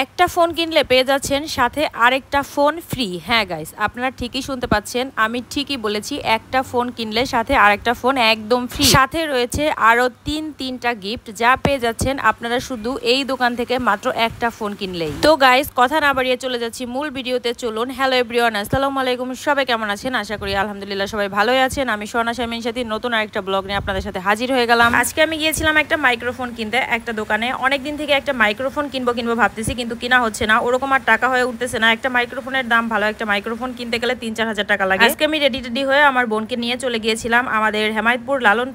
একটা ফোন কিনলে পেয়ে যাচ্ছেন সাথে আরেকটা ফোন ফ্রি। হ্যাঁ গাইস, আপনারা ঠিকই শুনতে পাচ্ছেন, আমি ঠিকই বলেছি। একটা ফোন কিনলে সাথে আরেকটা ফোন একদম ফ্রি, সাথে রয়েছে আরো তিনটা গিফট, যা পেয়ে যাচ্ছেন আপনারা শুধু এই দোকান থেকে মাত্র একটা ফোন কিনলেই। তো গাইস, কথা না বাড়িয়ে চলে যাচ্ছি মূল ভিডিওতে, চলুন। হ্যালো এভরিওয়ান, আসসালামু আলাইকুম। সবাই কেমন আছেন? আশা করি আলহামদুলিল্লাহ সবাই ভালোই আছেন। আমি সোনা শামিন সাথী নতুন আরেকটা ব্লগ নিয়ে আপনাদের সাথে হাজির হয়ে গেলাম। আজকে আমি গিয়েছিলাম একটা মাইক্রোফোন কিনতে একটা দোকানে। অনেকদিন থেকে একটা মাইক্রোফোন কিনবো ভাবতেছি, কিন্তু কিনা হচ্ছে না, ওরকম আর টাকা হয়ে উঠতেছে না। একটা মাইক্রোফোনের দাম ভালো, একটা মাইক্রোফোন কিনতে গেলে 3-4 হাজার টাকা লাগে। আজকে আমি রেডি হয়ে আমার বোনকে নিয়ে চলে গিয়েছিলাম আমাদের হেমায়তপুর লালন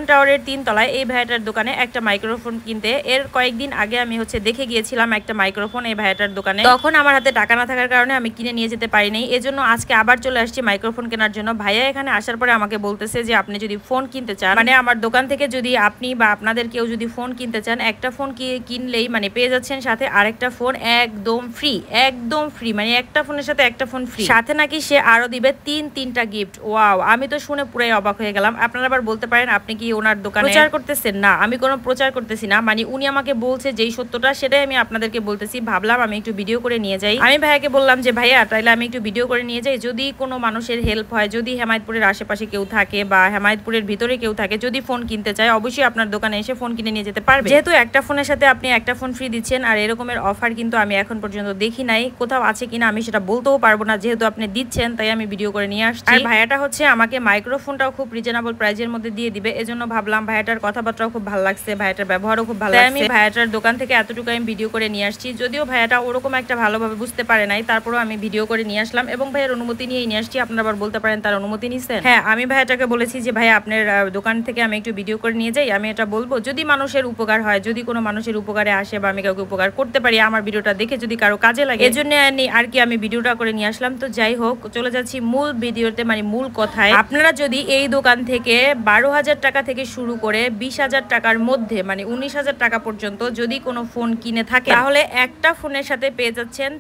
টাওয়ারের 3 তলায় এই ভাইয়াটার দোকানে একটা মাইক্রোফোন কিনতে। এর কয়েকদিন আগে আমি দেখে গিয়েছিলাম একটা মাইক্রোফোন এই ভাইয়াটার দোকানে। তখন আমার হাতে টাকা না থাকার কারণে আমি কিনে নিয়ে যেতে পারিনি। এজন্য আজকে আবার চলে আসছি মাইক্রোফোন কেনার জন্য। ভাইয়া এখানে আসার পরে আমাকে বলতেছে যে আপনি যদি ফোন কিনতে চান, মানে আমার দোকান থেকে যদি আপনি বা আপনাদের কেউ যদি ফোন কিনতে চান, একটা ফোন কিনলেই মানে পেয়ে যাচ্ছেন সাথে আরেকটা ফোন একদম ফ্রি, একদম ফ্রি। মানে একটা ফোনের সাথে একটা ফোন ফ্রি, সাথে নাকি সে আরো দিবে তিনটা গিফট। ওয়াও, আমি তো শুনে পুরাই অবাক হয়ে গেলাম। আপনারা আবার বলতে পারেন আপনি কি ওনার দোকানে প্রচার করতেছেন? না, আমি কোনো প্রচার করতেছি না। মানে উনি আমাকে বলছে যেই সত্যটা সেটাই আমি আপনাদেরকে বলতেছি। ভাবলাম আমি একটু ভিডিও করে নিয়ে যাই। আমি ভাইয়াকে বললাম যে ভাইয়া তাইলে আমি একটু ভিডিও করে নিয়ে যাই, যদি কোনো মানুষের হেল্প হয়, যদি হেমায়তপুরের আশেপাশে কেউ থাকে বা হেমায়তপুরের ভিতরে কেউ থাকে, যদি ফোন কিনতে চায়, অবশ্যই আপনার দোকানে এসে ফোন কিনে নিয়ে যেতে পারবে। যেহেতু একটা ফোনের সাথে আপনি একটা ফোন ফ্রি দিচ্ছেন, আর এরকমের অফার কিন্তু আমি এখন পর্যন্ত দেখি নাই, কোথাও আছে কিনা আমি সেটা বলতেও পারবো না। যেহেতু আপনি দিচ্ছেন তাই আমি ভিডিও করে নিয়ে আসছি। আর ভাইয়াটা আমাকে মাইক্রোফোনটাও খুব রিজনেবল প্রাইজের মধ্যে দিয়ে দিবে, এজন্য ভাবলাম ভাইয়াটার কথাবার্তাও খুব ভালো লাগছে, ভাইয়াটার ব্যবহারও খুব ভালো লাগছে। আমি ভাইয়াটার দোকান থেকে এতটুকু আমি ভিডিও করে নিয়ে আসছি। যদিও ভাইয়াটা ওরকম একটা ভালোভাবে বুঝতে পারে নাই, তারপরেও আমি ভিডিও করে নিয়ে আসলাম এবং ভাইয়ের অনুমতি নিয়েই নিয়ে আসছি। আপনারা আবার বলতে পারেন তার অনুমতি নিছেন? হ্যাঁ, আমি ভাইয়াটাকে বলেছি যে ভাইয়া আপনার দোকান থেকে আমি একটু ভিডিও করে নিয়ে যাই। আমি এটা বলবো যদি মানুষের উপকার হয়, যদি কোনো মানুষের উপকারে আসে বা আমি কাউকে উপকার করতে পারি, আমার ভিডিওটা দেখে যদি কারো কাজে লাগে, এজন্য আর কি আমি ভিডিওটা করে নিয়ে আসলাম। তো যাই হোক, চলে যাচ্ছি মূল ভিডিওতে, মানে মূল কথায়। আপনারা যদি এই দোকান থেকে 12,000 টাকা থেকে শুরু করে 20,000 টাকার মধ্যে, মানে 19,000 টাকা পর্যন্ত যদি কোনো ফোন কিনে থাকে, তাহলে একটা ফোনের সাথে পেয়ে যাচ্ছেন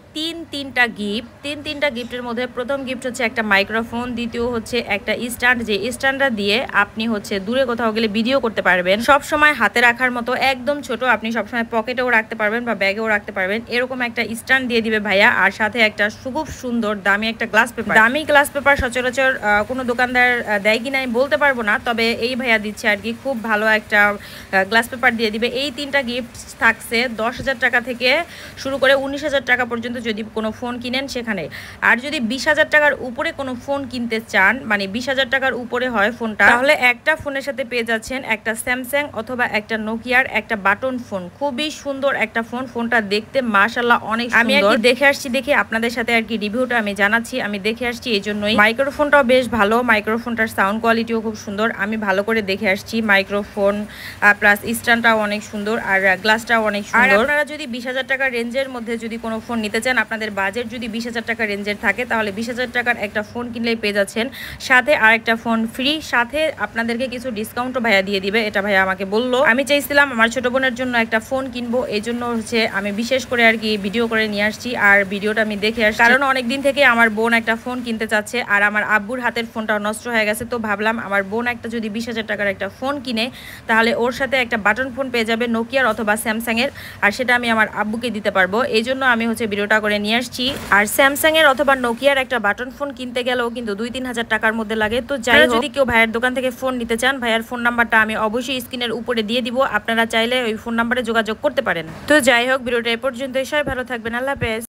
তিনটা গিফট। তিনটা গিফটের মধ্যে প্রথম গিফট হচ্ছে একটা মাইক্রোফোন, দ্বিতীয় হচ্ছে একটা স্ট্যান্ড, যে স্ট্যান্ডটা দিয়ে আপনি দূরে কোথাও গেলে ভিডিও করতে পারবেন, সব সময় হাতে রাখার মতো, একদম ছোট, আপনি সবসময় পকেটেও রাখতে পারবেন বা ব্যাগেও রাখতে পারবেন, এরকম একটা স্ট্যান্ড দিয়ে দিবে ভাইয়া। আর সাথে একটা খুব সুন্দর দামি একটা গ্লাস পেপার। দামি গ্লাস পেপার সচরাচর কোনো দোকানদার দেয় কিনা আমি বলতে পারবো না, তবে এই ভাইয়া দিচ্ছে আর কি। খুব ভালো একটা গ্লাস পেপার দিয়ে দিবে। এই তিনটা গিফট থাকছে 10,000 টাকা থেকে শুরু করে 19,000 টাকা পর্যন্ত যদি কোনো ফোন কিনেন সেখানে। আর যদি 20,000 টাকার উপরে কোনো ফোন কিনতে চান, মানে 20,000 টাকার উপরে হয় ফোনটা, তাহলে একটা ফোনের সাথে পেয়ে যাচ্ছেন একটা স্যামসাং অথবা একটা নোকিয়ার একটা বাটন ফোন। খুবই সুন্দর একটা ফোন। ফোনটা দেখতে মাশাআল্লাহ অনেক সুন্দর। আমি আর কি দেখে আসছি, দেখে আপনাদের সাথে আর কি রিভিউটা আমি জানাচ্ছি। আমি দেখে আসছি এই জন্যই। মাইক্রোফোনটাও বেশ ভালো, মাইক্রোফোনটার সাউন্ড কোয়ালিটিও খুব সুন্দর। আমি ভালো করে দেখে আসছি। মাইক্রোফোন প্লাস স্ট্যান্ডটাও অনেক সুন্দর, আর গ্লাসটাও অনেক সুন্দর। আর আপনারা যদি 20,000 টাকা রেঞ্জের মধ্যে যদি কোনো ফোন নিতে চান, আপনাদের বাজেট যদি 20,000 টাকা রেঞ্জের থাকে, তাহলে 20,000 টাকার একটা ফোন কিনলেই পেয়ে যাচ্ছেন সাথে আরেকটা ফোন ফ্রি, সাথে আপনাদেরকে কিছু ডিসকাউন্টও ভাইয়া দিয়ে দিবে। এটা ভাইয়া আমাকে বললো। আমি চাইছিলাম আমার ছোট বোনের জন্য একটা ফোন কিনবো, এই জন্য আমি বিশেষ করে আর কি ভিডিও করে নিয়ে আসছি, আর ভিডিওটা আমি দেখে আসছি। কারণ অনেকদিন থেকে আমার বোন একটা ফোন কিনতে চাচ্ছে, আর আমার আব্বুর হাতের ফোনটাও নষ্ট হয়ে গেছে। তো ভাবলাম আমার বোন একটা যদি 20,000 টাকার একটা ফোন কিনে, তাহলে ওর সাথে একটা বাটন ফোন পেয়ে যাবে নোকিয়ার অথবা স্যামসাং এর, আর সেটা আমি আমার আব্বুকে দিতে পারবো। এই জন্য আমি ভিডিওটা করে নিয়ে আসছি। আর স্যামসাং এর অথবা নোকিয়ার একটা বাটন ফোন কিনতে গেলেও কিন্তু 2-3 হাজার টাকার মধ্যে লাগে। তো যাই হোক, যদি কেউ ভাইয়ের দোকান থেকে ফোন নিতে চান, ভাইয়ের ফোন নাম্বারটা আমি অবশ্যই স্ক্রিনের উপরে দিয়ে দিব, আপনারা চাইলে ওই ফোন নাম্বারে যোগাযোগ করতে পারেন। তো যাই হোক, ভিডিওটা এ পর্যন্তই। সবাই ভালো থাকবেন, আল্লাহ হাফেজ।